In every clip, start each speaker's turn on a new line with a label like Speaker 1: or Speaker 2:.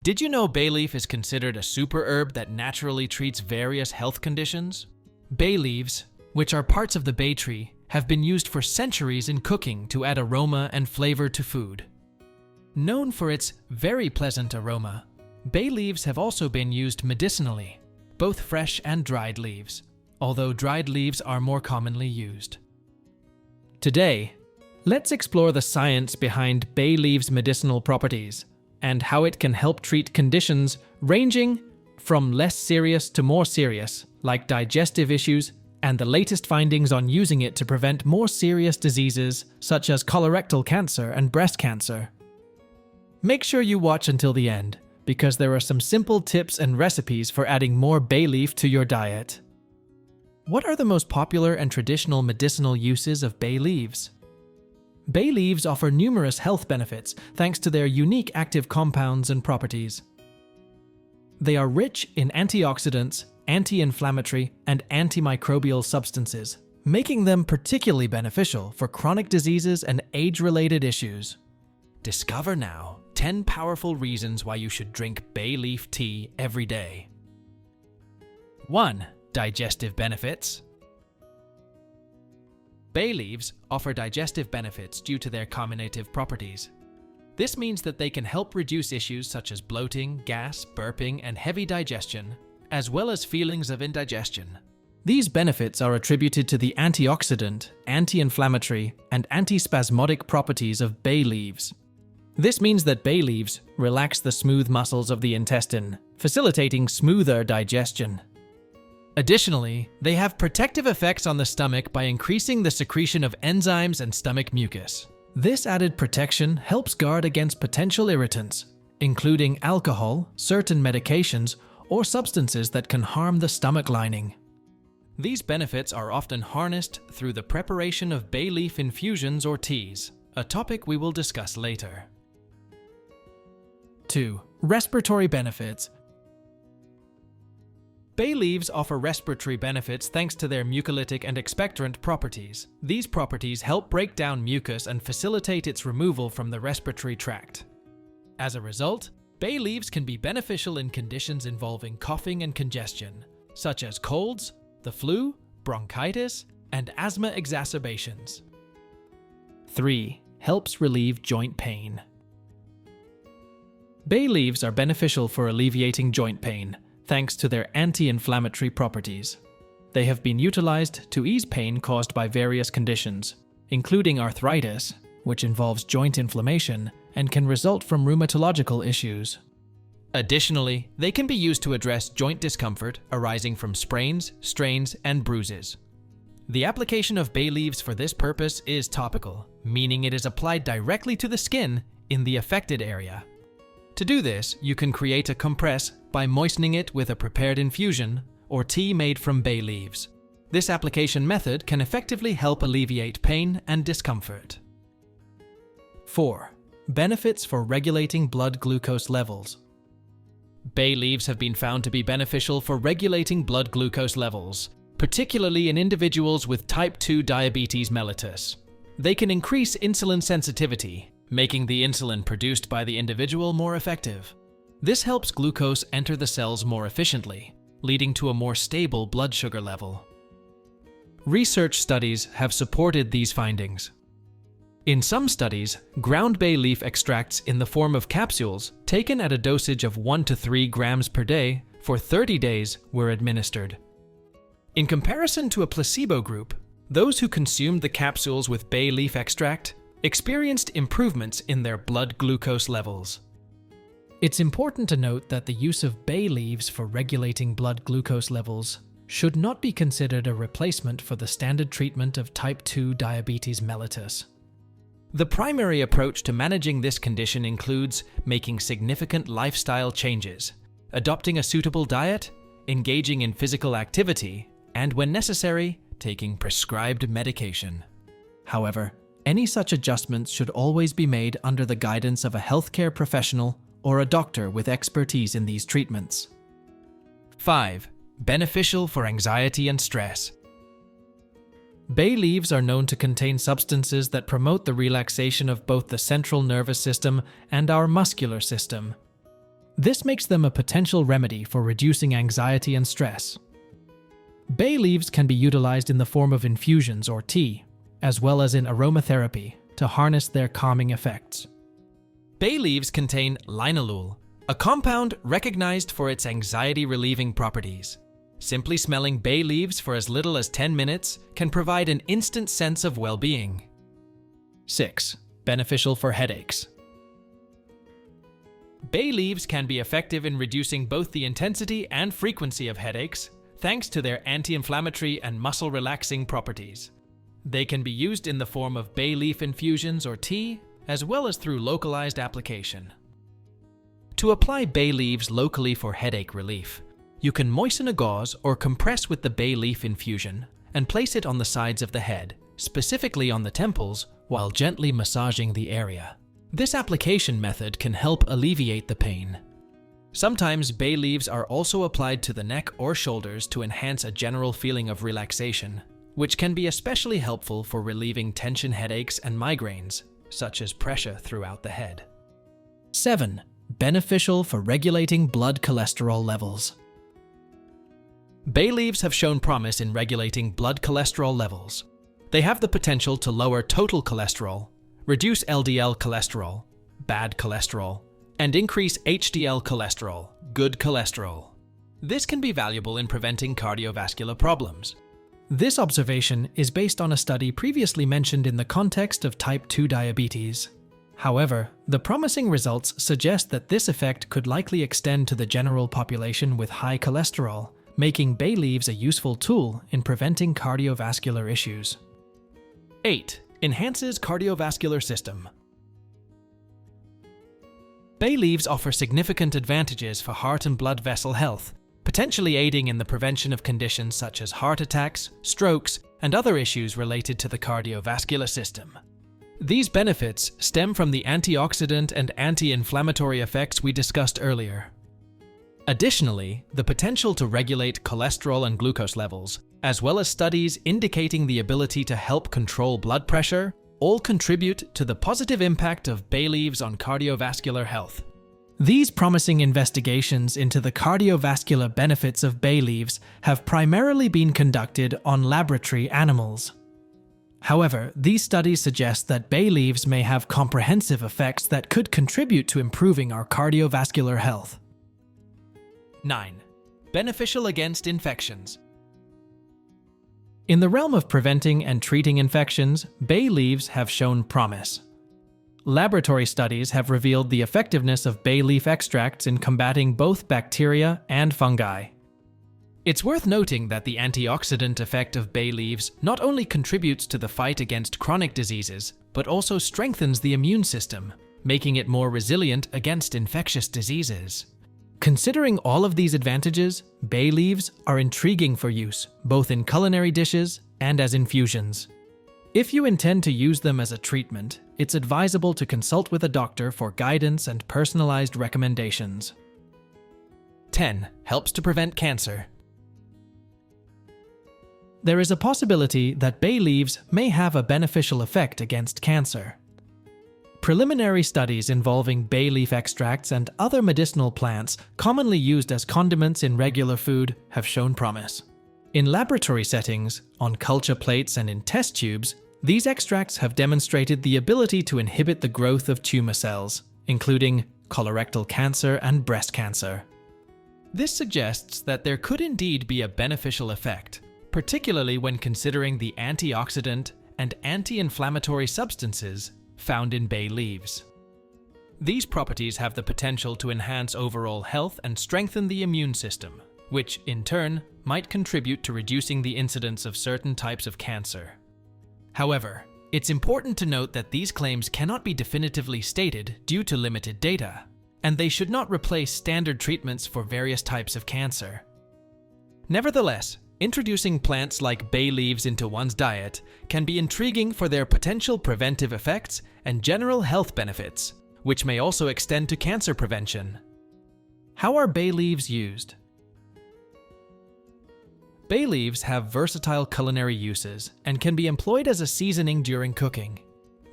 Speaker 1: Did you know bay leaf is considered a super herb that naturally treats various health conditions? Bay leaves, which are parts of the bay tree, have been used for centuries in cooking to add aroma and flavor to food. Known for its very pleasant aroma, bay leaves have also been used medicinally, both fresh and dried leaves, although dried leaves are more commonly used. Today, let's explore the science behind bay leaves' medicinal properties and how it can help treat conditions ranging from less serious to more serious, like digestive issues, and the latest findings on using it to prevent more serious diseases such as colorectal cancer and breast cancer. Make sure you watch until the end, because there are some simple tips and recipes for adding more bay leaf to your diet. What are the most popular and traditional medicinal uses of bay leaves? Bay leaves offer numerous health benefits thanks to their unique active compounds and properties. They are rich in antioxidants, anti-inflammatory, and antimicrobial substances, making them particularly beneficial for chronic diseases and age-related issues. Discover now 10 powerful reasons why you should drink bay leaf tea every day. 1. Digestive benefits. Bay leaves offer digestive benefits due to their carminative properties. This means that they can help reduce issues such as bloating, gas, burping, and heavy digestion, as well as feelings of indigestion. These benefits are attributed to the antioxidant, anti-inflammatory, and antispasmodic properties of bay leaves. This means that bay leaves relax the smooth muscles of the intestine, facilitating smoother digestion. Additionally, they have protective effects on the stomach by increasing the secretion of enzymes and stomach mucus. This added protection helps guard against potential irritants, including alcohol, certain medications, or substances that can harm the stomach lining. These benefits are often harnessed through the preparation of bay leaf infusions or teas, a topic we will discuss later. 2. Respiratory benefits. Bay leaves offer respiratory benefits thanks to their mucolytic and expectorant properties. These properties help break down mucus and facilitate its removal from the respiratory tract. As a result, bay leaves can be beneficial in conditions involving coughing and congestion, such as colds, the flu, bronchitis, and asthma exacerbations. 3. Helps relieve joint pain. Bay leaves are beneficial for alleviating joint pain, thanks to their anti-inflammatory properties. They have been utilized to ease pain caused by various conditions, including arthritis, which involves joint inflammation and can result from rheumatological issues. Additionally, they can be used to address joint discomfort arising from sprains, strains, and bruises. The application of bay leaves for this purpose is topical, meaning it is applied directly to the skin in the affected area. To do this, you can create a compress by moistening it with a prepared infusion or tea made from bay leaves. This application method can effectively help alleviate pain and discomfort. 4. Benefits for regulating blood glucose levels. Bay leaves have been found to be beneficial for regulating blood glucose levels, particularly in individuals with type 2 diabetes mellitus. They can increase insulin sensitivity, making the insulin produced by the individual more effective. This helps glucose enter the cells more efficiently, leading to a more stable blood sugar level. Research studies have supported these findings. In some studies, ground bay leaf extracts in the form of capsules taken at a dosage of 1 to 3 grams per day for 30 days were administered. In comparison to a placebo group, those who consumed the capsules with bay leaf extract experienced improvements in their blood glucose levels. It's important to note that the use of bay leaves for regulating blood glucose levels should not be considered a replacement for the standard treatment of type 2 diabetes mellitus. The primary approach to managing this condition includes making significant lifestyle changes, adopting a suitable diet, engaging in physical activity, and when necessary, taking prescribed medication. However, any such adjustments should always be made under the guidance of a healthcare professional or a doctor with expertise in these treatments. 5. Beneficial for anxiety and stress. Bay leaves are known to contain substances that promote the relaxation of both the central nervous system and our muscular system. This makes them a potential remedy for reducing anxiety and stress. Bay leaves can be utilized in the form of infusions or tea, as well as in aromatherapy to harness their calming effects. Bay leaves contain linalool, a compound recognized for its anxiety-relieving properties. Simply smelling bay leaves for as little as 10 minutes can provide an instant sense of well-being. 6. Beneficial for headaches. Bay leaves can be effective in reducing both the intensity and frequency of headaches, thanks to their anti-inflammatory and muscle-relaxing properties. They can be used in the form of bay leaf infusions or tea, as well as through localized application. To apply bay leaves locally for headache relief, you can moisten a gauze or compress with the bay leaf infusion and place it on the sides of the head, specifically on the temples, while gently massaging the area. This application method can help alleviate the pain. Sometimes bay leaves are also applied to the neck or shoulders to enhance a general feeling of relaxation, which can be especially helpful for relieving tension headaches and migraines, such as pressure throughout the head. 7. Beneficial for regulating blood cholesterol levels. Bay leaves have shown promise in regulating blood cholesterol levels. They have the potential to lower total cholesterol, reduce LDL cholesterol, bad cholesterol, and increase HDL cholesterol, good cholesterol. This can be valuable in preventing cardiovascular problems. This observation is based on a study previously mentioned in the context of type 2 diabetes. However, the promising results suggest that this effect could likely extend to the general population with high cholesterol, making bay leaves a useful tool in preventing cardiovascular issues. 8. Enhances cardiovascular system. Bay leaves offer significant advantages for heart and blood vessel health, potentially aiding in the prevention of conditions such as heart attacks, strokes, and other issues related to the cardiovascular system. These benefits stem from the antioxidant and anti-inflammatory effects we discussed earlier. Additionally, the potential to regulate cholesterol and glucose levels, as well as studies indicating the ability to help control blood pressure, all contribute to the positive impact of bay leaves on cardiovascular health. These promising investigations into the cardiovascular benefits of bay leaves have primarily been conducted on laboratory animals. However, these studies suggest that bay leaves may have comprehensive effects that could contribute to improving our cardiovascular health. 9. Beneficial against infections. In the realm of preventing and treating infections, bay leaves have shown promise. Laboratory studies have revealed the effectiveness of bay leaf extracts in combating both bacteria and fungi. It's worth noting that the antioxidant effect of bay leaves not only contributes to the fight against chronic diseases, but also strengthens the immune system, making it more resilient against infectious diseases. Considering all of these advantages, bay leaves are intriguing for use, both in culinary dishes and as infusions. If you intend to use them as a treatment, it's advisable to consult with a doctor for guidance and personalized recommendations. 10. Helps to prevent cancer. There is a possibility that bay leaves may have a beneficial effect against cancer. Preliminary studies involving bay leaf extracts and other medicinal plants commonly used as condiments in regular food have shown promise. In laboratory settings, on culture plates and in test tubes, these extracts have demonstrated the ability to inhibit the growth of tumor cells, including colorectal cancer and breast cancer. This suggests that there could indeed be a beneficial effect, particularly when considering the antioxidant and anti-inflammatory substances found in bay leaves. These properties have the potential to enhance overall health and strengthen the immune system, which, in turn, might contribute to reducing the incidence of certain types of cancer. However, it's important to note that these claims cannot be definitively stated due to limited data, and they should not replace standard treatments for various types of cancer. Nevertheless, introducing plants like bay leaves into one's diet can be intriguing for their potential preventive effects and general health benefits, which may also extend to cancer prevention. How are bay leaves used? Bay leaves have versatile culinary uses and can be employed as a seasoning during cooking.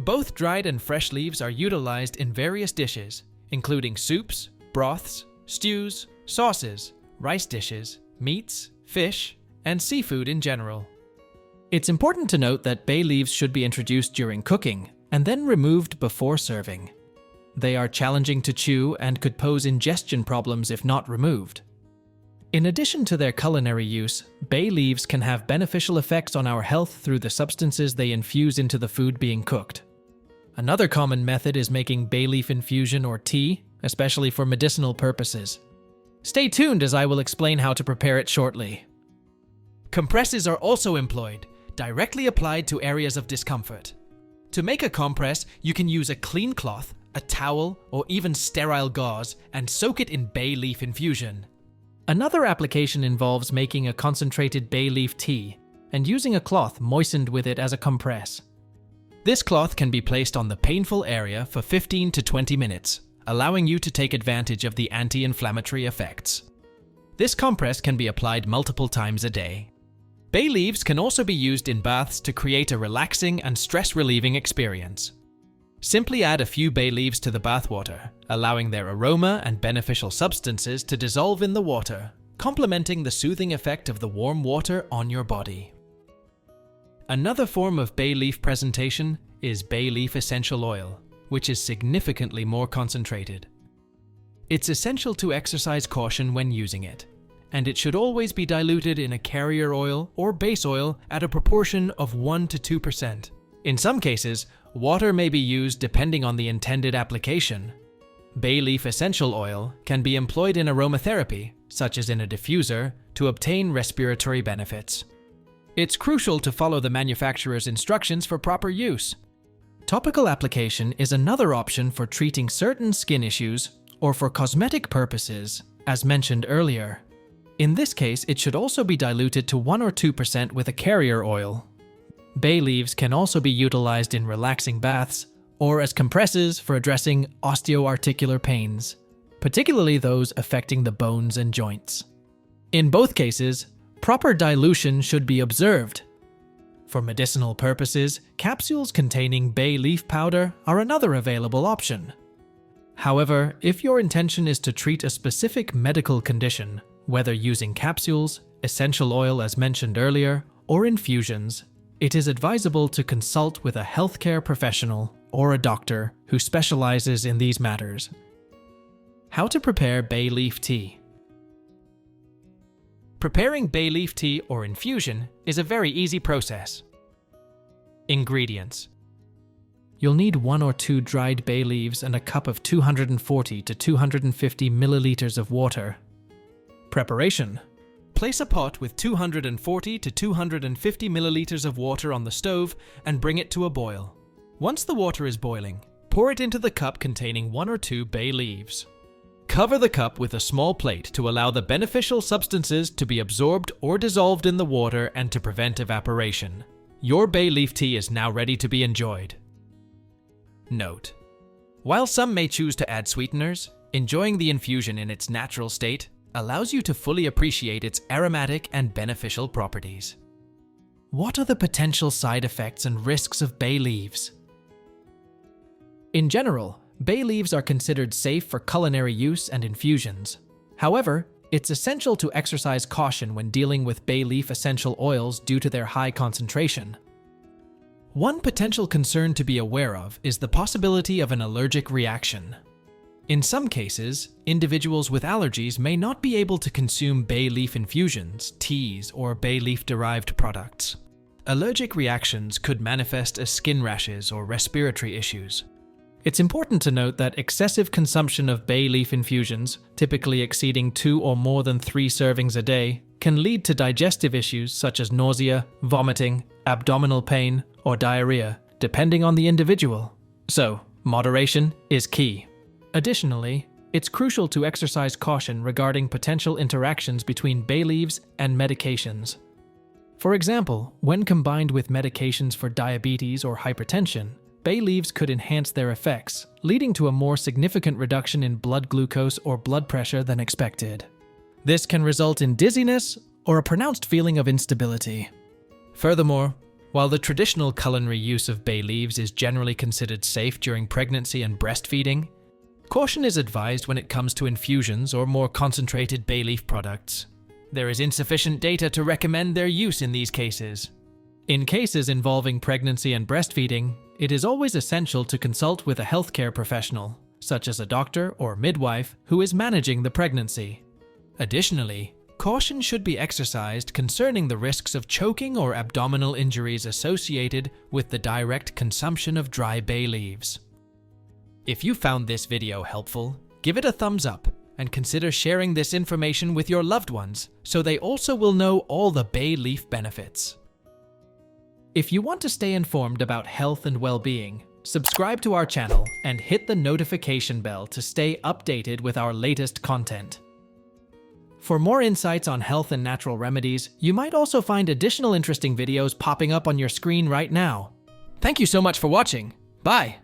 Speaker 1: Both dried and fresh leaves are utilized in various dishes, including soups, broths, stews, sauces, rice dishes, meats, fish, and seafood in general. It's important to note that bay leaves should be introduced during cooking and then removed before serving. They are challenging to chew and could pose ingestion problems if not removed. In addition to their culinary use, bay leaves can have beneficial effects on our health through the substances they infuse into the food being cooked. Another common method is making bay leaf infusion or tea, especially for medicinal purposes. Stay tuned as I will explain how to prepare it shortly. Compresses are also employed, directly applied to areas of discomfort. To make a compress, you can use a clean cloth, a towel, or even sterile gauze and soak it in bay leaf infusion. Another application involves making a concentrated bay leaf tea and using a cloth moistened with it as a compress. This cloth can be placed on the painful area for 15 to 20 minutes, allowing you to take advantage of the anti-inflammatory effects. This compress can be applied multiple times a day. Bay leaves can also be used in baths to create a relaxing and stress-relieving experience. Simply add a few bay leaves to the bathwater, allowing their aroma and beneficial substances to dissolve in the water, complementing the soothing effect of the warm water on your body. Another form of bay leaf presentation is bay leaf essential oil, which is significantly more concentrated. It's essential to exercise caution when using it, and it should always be diluted in a carrier oil or base oil at a proportion of 1 to 2%. In some cases, water may be used depending on the intended application. Bay leaf essential oil can be employed in aromatherapy, such as in a diffuser, to obtain respiratory benefits. It's crucial to follow the manufacturer's instructions for proper use. Topical application is another option for treating certain skin issues or for cosmetic purposes, as mentioned earlier. In this case, it should also be diluted to 1 or 2% with a carrier oil. Bay leaves can also be utilized in relaxing baths or as compresses for addressing osteoarticular pains, particularly those affecting the bones and joints. In both cases, proper dilution should be observed. For medicinal purposes, capsules containing bay leaf powder are another available option. However, if your intention is to treat a specific medical condition, whether using capsules, essential oil as mentioned earlier, or infusions, it is advisable to consult with a healthcare professional or a doctor who specializes in these matters. How to prepare bay leaf tea. Preparing bay leaf tea or infusion is a very easy process. Ingredients. You'll need 1 or 2 dried bay leaves and a cup of 240 to 250 milliliters of water. Preparation. Place a pot with 240 to 250 milliliters of water on the stove and bring it to a boil. Once the water is boiling, pour it into the cup containing 1 or 2 bay leaves. Cover the cup with a small plate to allow the beneficial substances to be absorbed or dissolved in the water and to prevent evaporation. Your bay leaf tea is now ready to be enjoyed. Note: while some may choose to add sweeteners, enjoying the infusion in its natural state allows you to fully appreciate its aromatic and beneficial properties. What are the potential side effects and risks of bay leaves? In general, bay leaves are considered safe for culinary use and infusions. However, it's essential to exercise caution when dealing with bay leaf essential oils due to their high concentration. One potential concern to be aware of is the possibility of an allergic reaction. In some cases, individuals with allergies may not be able to consume bay leaf infusions, teas, or bay leaf-derived products. Allergic reactions could manifest as skin rashes or respiratory issues. It's important to note that excessive consumption of bay leaf infusions, typically exceeding 2 or more than 3 servings a day, can lead to digestive issues such as nausea, vomiting, abdominal pain, or diarrhea, depending on the individual. So, moderation is key. Additionally, it's crucial to exercise caution regarding potential interactions between bay leaves and medications. For example, when combined with medications for diabetes or hypertension, bay leaves could enhance their effects, leading to a more significant reduction in blood glucose or blood pressure than expected. This can result in dizziness or a pronounced feeling of instability. Furthermore, while the traditional culinary use of bay leaves is generally considered safe during pregnancy and breastfeeding, Caution is advised when it comes to infusions or more concentrated bay leaf products. There is insufficient data to recommend their use in these cases. In cases involving pregnancy and breastfeeding, it is always essential to consult with a healthcare professional, such as a doctor or midwife who is managing the pregnancy. Additionally, caution should be exercised concerning the risks of choking or abdominal injuries associated with the direct consumption of dry bay leaves. If you found this video helpful, give it a thumbs up and consider sharing this information with your loved ones so they also will know all the bay leaf benefits. If you want to stay informed about health and well-being, subscribe to our channel and hit the notification bell to stay updated with our latest content. For more insights on health and natural remedies, you might also find additional interesting videos popping up on your screen right now. Thank you so much for watching. Bye!